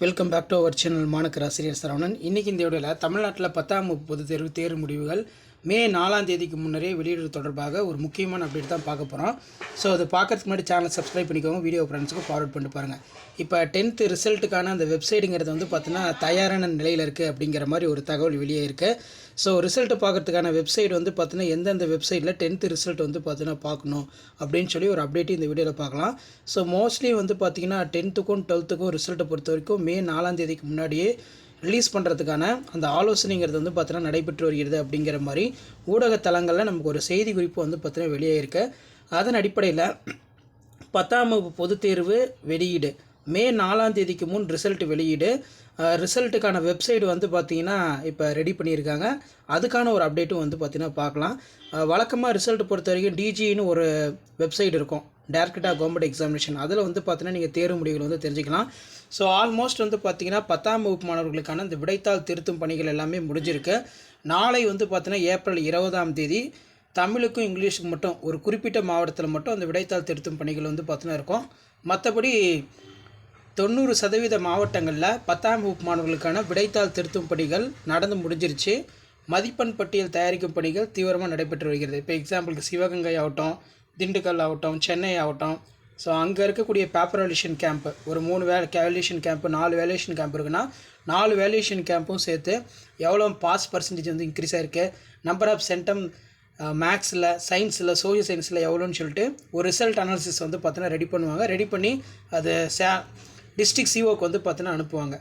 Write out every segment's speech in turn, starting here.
Welcome back to our channel மாணக்கர் ஆசிரியர் சரவணன். இன்றைக்கி இந்த வீடியோவில் தமிழ்நாட்டில் 10ஆம் வகுப்பு பொதுத் தேர்வு தேர்வு முடிவுகள் மே 4ஆம் தேதிக்கு முன்னரே வெளியிடுவது தொடர்பாக ஒரு முக்கியமான அப்டேட் தான் பார்க்க போகிறோம். ஸோ அது பார்க்கறதுக்கு முன்னாடி சேனலை சப்ஸ்கிரைப் பண்ணிக்கோங்க, வீடியோ ஃப்ரெண்ட்ஸுக்கு ஃபார்வர்ட் பண்ணி பாருங்கள். இப்போ 10th ரிசல்ட்டுக்கான அந்த வெப்சைட்டுங்கிறது வந்து பார்த்தீங்கன்னா தயாரான நிலையில் இருக்குது அப்படிங்கிற மாதிரி ஒரு தகவல் வெளியே இருக்குது. ஸோ ரிசல்ட்டு பார்க்குறதுக்கான வெப்சைட் வந்து பார்த்தீங்கன்னா எந்தெந்த வெப்சைட்டில் 10th ரிசல்ட் வந்து பார்த்தீங்கன்னா பார்க்கணும் அப்படின்னு சொல்லி ஒரு அப்டேட்டு இந்த வீடியோவில் பார்க்கலாம். ஸோ மோஸ்ட்லி வந்து பார்த்திங்கன்னா 10th-க்கும் 12th-க்கும் ரிசல்ட்டை பொறுத்த வரைக்கும் மே 4ஆம் தேதிக்கு முன்னாடியே ரிலீஸ் பண்ணுறதுக்கான அந்த ஆலோசனைங்கிறது வந்து பார்த்தீங்கன்னா நடைபெற்று வருகிறது அப்படிங்கிற மாதிரி ஊடகத்தலங்களில் நமக்கு ஒரு செய்தி குறிப்பு வந்து பார்த்தீங்கன்னா வெளியே இருக்கு. அதன் அடிப்படையில் 10ஆம் வகுப்பு பொதுத் தேர்வு வெளியீடு மே 4ஆம் தேதிக்கு முன் ரிசல்ட் வெளியீடு, ரிசல்ட்டுக்கான வெப்சைட் வந்து பார்த்திங்கன்னா இப்போ ரெடி பண்ணியிருக்காங்க. அதுக்கான ஒரு அப்டேட்டும் வந்து பார்த்திங்கன்னா பார்க்கலாம். வழக்கமாக ரிசல்ட் பொறுத்த வரைக்கும் டிஜின்னு ஒரு வெப்சைட் இருக்கும், டைரக்டாக கவர்மெண்ட் எக்ஸாமினேஷன். அதில் வந்து பார்த்தீங்கன்னா நீங்கள் தேர்வு முடிவுகள் வந்து தெரிஞ்சுக்கலாம். ஸோ ஆல்மோஸ்ட் வந்து பார்த்திங்கன்னா 10ஆம் வகுப்பு மாணவர்களுக்கான இந்த விடைத்தாள் திருத்தும் பணிகள் எல்லாமே முடிஞ்சிருக்கு. நாளை வந்து பார்த்தீங்கன்னா ஏப்ரல் 20ஆம் தேதி தமிழுக்கும் இங்கிலீஷுக்கும் மட்டும் ஒரு குறிப்பிட்ட மாவட்டத்தில் மட்டும் அந்த விடைத்தாள் திருத்தும் பணிகள் வந்து பார்த்தீங்கன்னா இருக்கும். மற்றபடி 90% மாவட்டங்களில் 10ஆம் வகுப்பு மாணவர்களுக்கான விடைத்தாள் திருத்தும் பணிகள் நடந்து முடிஞ்சிருச்சு. மதிப்பெண் பட்டியல் தயாரிக்கும் பணிகள் தீவிரமாக நடைபெற்று வருகிறது. இப்போ எக்ஸாம்பிளுக்கு சிவகங்கை ஆகட்டும், திண்டுக்கல் ஆகட்டும், சென்னை ஆகட்டும், ஸோ அங்கே இருக்கக்கூடிய பேப்பர் வேல்யூஷன் கேம்ப்பு ஒரு 3 வேல்யூஷன் கேம்ப்பு 4 வேல்யூஷன் கேம்ப் இருக்குன்னா 4 வேல்யூஷன் கேம்ப்பும் சேர்த்து எவ்வளோ பாஸ் பர்சன்டேஜ் வந்து இன்க்ரீஸ் ஆகிருக்கு, நம்பர் ஆஃப் சென்டம் மேக்ஸில், சயின்ஸில், சோஷியல் சயின்ஸில் எவ்வளோன்னு சொல்லிட்டு ஒரு ரிசல்ட் அனாலிசிஸ் வந்து பார்த்தீங்கன்னா ரெடி பண்ணுவாங்க. ரெடி பண்ணி அது டிஸ்ட்ரிக்ட் சிஓக்கு வந்து பார்த்தீங்கன்னா அனுப்புவாங்க.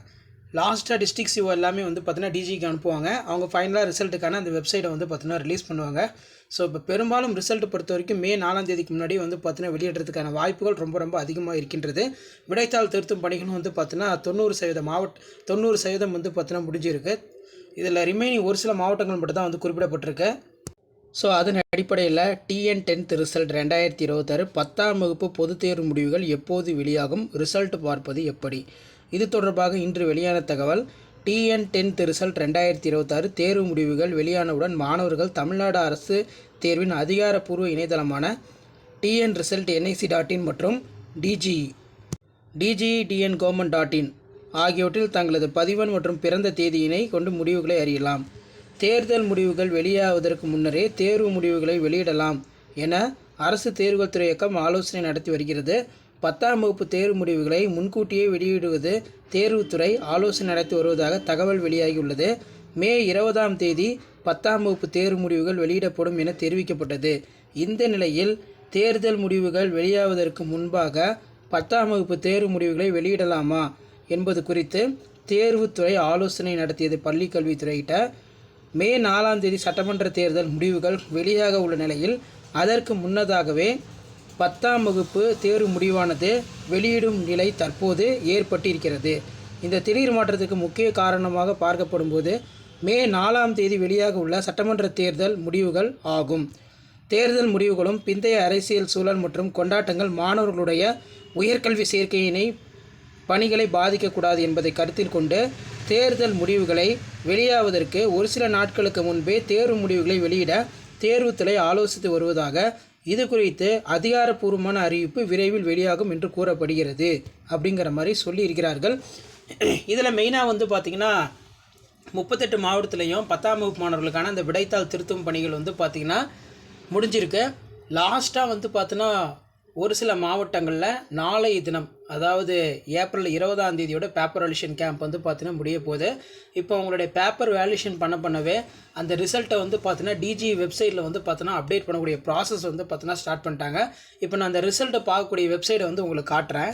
லாஸ்ட்டாக டிஸ்ட்ரிக்ட் சிஓ எல்லாமே வந்து பார்த்தீங்கன்னா டிஜிக்கு அனுப்புவாங்க. அவங்க ஃபைனலாக ரிசல்ட்டுக்கான அந்த வெப்சைட்டை வந்து பார்த்தீங்கன்னா ரிலீஸ் பண்ணுவாங்க. ஸோ இப்போ பெரும்பாலும் ரிசல்ட் பொறுத்த வரைக்கும் மே 4ஆம் தேதிக்கு முன்னாடி வந்து பார்த்தீங்கன்னா வெளியிடுறதுக்கான வாய்ப்புகள் ரொம்ப அதிகமாக இருக்கின்றது. விடைத்தாள் திருத்தும் பணிகளும் வந்து பார்த்தீங்கன்னா 90% வந்து பார்த்தீங்கன்னா முடிஞ்சிருக்கு. இதில் ரிமைனிங் ஒரு சில மாவட்டங்கள் மட்டும் தான் வந்து குறிப்பிடப்பட்டிருக்கு. ஸோ அதன் அடிப்படையில் TN 10th ரிசல்ட் 2026 10ஆம் வகுப்பு பொதுத் தேர்வு முடிவுகள் எப்போது வெளியாகும், ரிசல்ட் பார்ப்பது எப்படி? இது தொடர்பாக இன்று வெளியான தகவல். TN 10th ரிசல்ட் 2026 தேர்வு முடிவுகள் வெளியானவுடன் மாணவர்கள் தமிழ்நாடு அரசு தேர்வின் அதிகாரப்பூர்வ இணையதளமான tnresult.nic.in மற்றும் DGE.TN-government.in ஆகியவற்றில் தங்களது பதிவெண் மற்றும் பிறந்த தேதியினை கொண்டு முடிவுகளை அறியலாம். தேர்தல் முடிவுகள் வெளியாவதற்கு முன்னரே தேர்வு முடிவுகளை வெளியிடலாம் என அரசு தேர்வுகள் துறை இயக்கம் ஆலோசனை நடத்தி வருகிறது. 10ஆம் வகுப்பு தேர்வு முடிவுகளை முன்கூட்டியே வெளியிடுவது தேர்வுத்துறை ஆலோசனை நடத்தி வருவதாக தகவல் வெளியாகியுள்ளது. மே 20ஆம் தேதி 10ஆம் வகுப்பு தேர்வு முடிவுகள் வெளியிடப்படும் என தெரிவிக்கப்பட்டது. இந்த நிலையில் தேர்தல் முடிவுகள் வெளியாவதற்கு முன்பாக 10ஆம் வகுப்பு தேர்வு முடிவுகளை வெளியிடலாமா என்பது குறித்து தேர்வுத்துறை ஆலோசனை நடத்தியது. பள்ளிக்கல்வித்துறையிட்ட மே 4ஆம் தேதி சட்டமன்ற தேர்தல் முடிவுகள் வெளியாக உள்ள நிலையில் அதற்கு முன்னதாகவே 10ஆம் வகுப்பு தேர்வு முடிவானது வெளியிடும் நிலை தற்போது ஏற்பட்டிருக்கிறது. இந்த திடீர் மாற்றத்துக்கு முக்கிய காரணமாக பார்க்கப்படும் போது மே 4ஆம் தேதி வெளியாக உள்ள சட்டமன்ற தேர்தல் முடிவுகள் ஆகும். தேர்தல் முடிவுகளும் பிந்தைய அரசியல் சூழல் மற்றும் கொண்டாட்டங்கள் மாணவர்களுடைய உயர்கல்வி சேர்க்கையினை பணிகளை பாதிக்கக்கூடாது என்பதை கருத்தில் கொண்டு தேர்தல் முடிவுகளை வெளியாவதற்கு ஒரு சில நாட்களுக்கு முன்பே தேர்வு முடிவுகளை வெளியிட தேர்வுத்துறை ஆலோசித்து வருவதாக, இது குறித்து அதிகாரப்பூர்வமான அறிவிப்பு விரைவில் வெளியாகும் என்று கூறப்படுகிறது அப்படிங்கிற மாதிரி சொல்லியிருக்கிறார்கள். இதில் மெயினாக வந்து பார்த்திங்கன்னா 38 மாவட்டத்துலேயும் 10ஆம் வகுப்பு மாணவர்களுக்கான அந்த விடைத்தாள் திருத்தும் பணிகள் வந்து பார்த்திங்கன்னா முடிஞ்சிருக்கு. லாஸ்ட்டாக வந்து பார்த்தோன்னா ஒரு சில மாவட்டங்களில் நாளைய தினம், அதாவது ஏப்ரல் 20ஆம் தேதியோட பேப்பர் வேல்யூஷன் கேம்ப் வந்து பார்த்தீங்கன்னா முடிய போகுது. இப்போ உங்களுடைய பேப்பர் வேல்யூஷன் பண்ணவே அந்த ரிசல்ட்டை வந்து பார்த்தீங்கன்னா டிஜி வெப்சைட்டில் வந்து பார்த்தீங்கன்னா அப்டேட் பண்ணக்கூடிய ப்ராசஸ் வந்து பார்த்தீங்கன்னா ஸ்டார்ட் பண்ணிட்டாங்க. இப்போ நான் அந்த ரிசல்ட்டை பார்க்கக்கூடிய வெப்சைட்டை வந்து உங்களுக்கு காட்டுறேன்.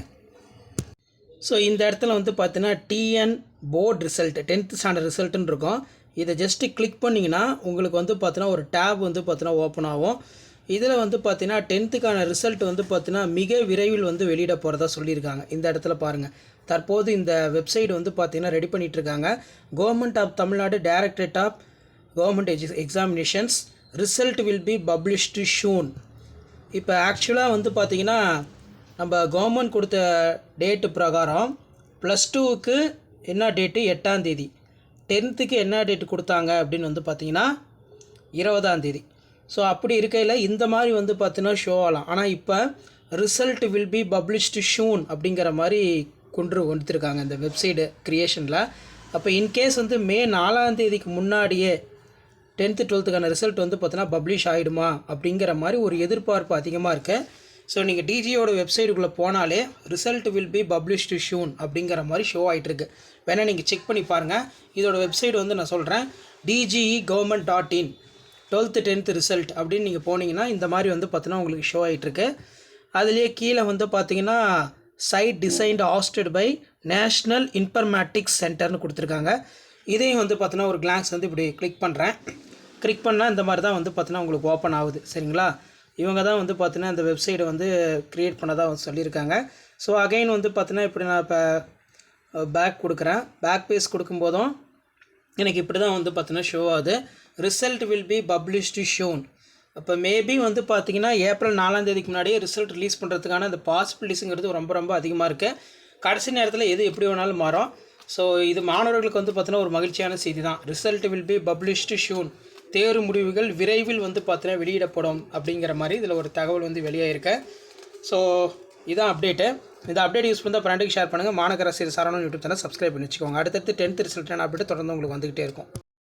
ஸோ இந்த இடத்துல வந்து பார்த்தீங்கன்னா TN board result 10th standard ரிசல்ட்டுன்னு இருக்கும். இதை ஜஸ்ட்டு கிளிக் பண்ணிங்கன்னா உங்களுக்கு வந்து பார்த்தீங்கன்னா ஒரு டேப் வந்து பார்த்தீங்கன்னா ஓப்பன் ஆகும். இதில் வந்து பார்த்தீங்கன்னா 10th ரிசல்ட் வந்து பார்த்தீங்கன்னா மிக விரைவில் வந்து வெளியிட போகிறதா சொல்லியிருக்காங்க. இந்த இடத்துல பாருங்கள், தற்போது இந்த வெப்சைட் வந்து பார்த்தீங்கன்னா ரெடி பண்ணிகிட்ருக்காங்க. Government of Tamil Nadu directorate of government examinations result will be published soon. இப்போ ஆக்சுவலாக வந்து பார்த்திங்கன்னா நம்ம கவர்மெண்ட் கொடுத்த டேட்டு பிரகாரம் +2க்கு என்ன டேட்டு 8ஆம் தேதி, 10th என்ன டேட்டு கொடுத்தாங்க அப்படின்னு வந்து பார்த்திங்கன்னா 20ஆம் தேதி. ஸோ அப்படி இருக்கையில் இந்த மாதிரி வந்து பார்த்தீங்கன்னா ஷோ ஆகலாம். ஆனால் இப்போ result will be published soon அப்படிங்கிற மாதிரி கொண்டு வந்துருக்காங்க இந்த வெப்சைடு க்ரியேஷனில். அப்போ இன்கேஸ் வந்து மே 4ஆம் தேதிக்கு முன்னாடியே 10th 12th ரிசல்ட் வந்து பார்த்தீங்கன்னா பப்ளிஷ் ஆகிடுமா அப்படிங்கிற மாதிரி ஒரு எதிர்பார்ப்பு அதிகமாக இருக்குது. ஸோ நீங்கள் டிஜியோட வெப்சைட்டுக்குள்ளே போனாலே result will be published soon அப்படிங்கிற மாதிரி ஷோ ஆகிட்டுருக்கு. வேணால் நீங்கள் செக் பண்ணி பாருங்கள். இதோட வெப்சைட் வந்து நான் சொல்கிறேன், dgegovernment.in 12th 10th ரிசல்ட் அப்படின்னு நீங்கள் போனீங்கன்னா இந்த மாதிரி வந்து பார்த்தீங்கன்னா உங்களுக்கு ஷோ ஆகிட்டுருக்கு. அதுலேயே கீழே வந்து பார்த்தீங்கன்னா site designed hosted by National Informatics சென்டர்னு கொடுத்துருக்காங்க. இதையும் வந்து பார்த்தீங்கன்னா ஒரு கிளான்ஸ் வந்து இப்படி கிளிக் பண்ணுறேன். கிளிக் பண்ணால் இந்த மாதிரி தான் வந்து பார்த்தீங்கன்னா உங்களுக்கு ஓப்பன் ஆகுது. சரிங்களா, இவங்க தான் வந்து பார்த்தீங்கன்னா இந்த வெப்சைட்டை வந்து க்ரியேட் பண்ணதாக வந்து சொல்லியிருக்காங்க. ஸோ அகைன் வந்து பார்த்தீங்கன்னா இப்படி நான் இப்போ பேக் கொடுக்குறேன். பேக் பேஸ் கொடுக்கும்போதும் எனக்கு இப்படி தான் வந்து பார்த்தீங்கன்னா ஷோ ஆகுது, result will be published shown. அப்போ மேபி வந்து பார்த்தீங்கன்னா ஏப்ரல் 4ஆம் தேதிக்கு முன்னாடியே ரிசல்ட் ரிலீஸ் பண்ணுறதுக்கான அந்த பாசிபிலிட்டிஸுங்கிறது ரொம்ப ரொம்ப அதிகமாக இருக்குது. கடைசி நேரத்தில் எது எப்படி வேணாலும் மாறும். ஸோ இது மாணவர்களுக்கு வந்து பார்த்தீங்கன்னா ஒரு மகிழ்ச்சியான செய்தி தான். Result will be published soon, தேர்வு முடிவுகள் விரைவில் வந்து பார்த்தீங்கன்னா வெளியிடப்படும் அப்படிங்கிற மாதிரி இதில் ஒரு தகவல் வந்து வெளியாகிருக்கு. ஸோ இதான் அப்டேட்டு. இந்த அப்டேட் யூஸ் பண்ணால் ஃப்ரெண்டுக்கு ஷேர் பண்ணுங்கள். மாநகர அரசியல் சரவணன் யூடியூப் சேனல் சப்ஸ்கிரைப் பண்ணி வச்சுக்கோங்க. அடுத்தடுத்து 10th ரிசல்ட்டான அப்டேட் தொடர்ந்து உங்களுக்கு வந்துகிட்டே இருக்கும்.